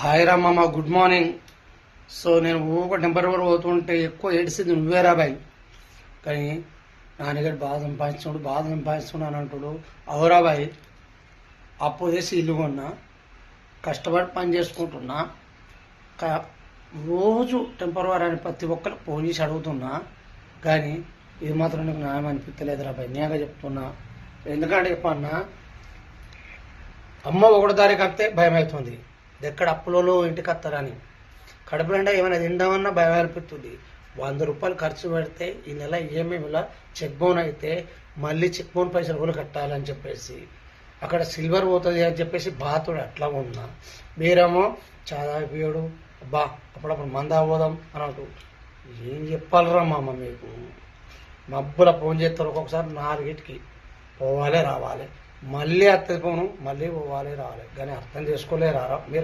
Hi Ramamma, good morning. So నేను ఊక temper పోతుంటే ఎక్కువ ఏడిసింది నువ్వేరా బాయ్. కానీ నాన్నగారు బాధ సంపాదిస్తున్నాను అంటాడు. అవురా బాయ్, అప్పు చేసి ఇల్లు కొన్నా, కష్టపడి పని చేసుకుంటున్నా, రోజు టెంపరవరీ అని ప్రతి ఒక్కరు ఫోన్ చేసి అడుగుతున్నా. కానీ ఇది మాత్రం నీకు న్యాయం అనిపించలేదురా బాయ్, నేగా చెప్తున్నా. ఎందుకంటే చెప్పన్నా, అమ్మ 1 తారీఖు వస్తే భయం అవుతుంది, ఎక్కడ అప్పులలో ఇంటికి వస్తారని. కడుపు నిండా ఏమైనా తిందామన్నా భయం అనిపిస్తుంది. 100 రూపాయలు ఖర్చు పెడితే ఈ నెల ఈఎంఐలా చెక్ బౌన్ అయితే మళ్ళీ చెక్ బౌన్ పైసలు కూడా కట్టాలని చెప్పేసి అక్కడ సిల్వర్ పోతుంది అని చెప్పేసి బాతుడు అట్లా ఉన్నా. మీరేమో చాలా పియోడు, అబ్బా అప్పుడప్పుడు మందా పోదాం అని అంటూ ఏం చెప్పాలరా మామ మీకు. మబ్బుల ఫోన్ చేస్తారు ఒక్కొక్కసారి 4కి పోవాలి రావాలి, మళ్ళీ అత్తది పోను, మళ్ళీ పోవాలి రావాలి. కానీ అర్థం చేసుకోలేరా మీరు.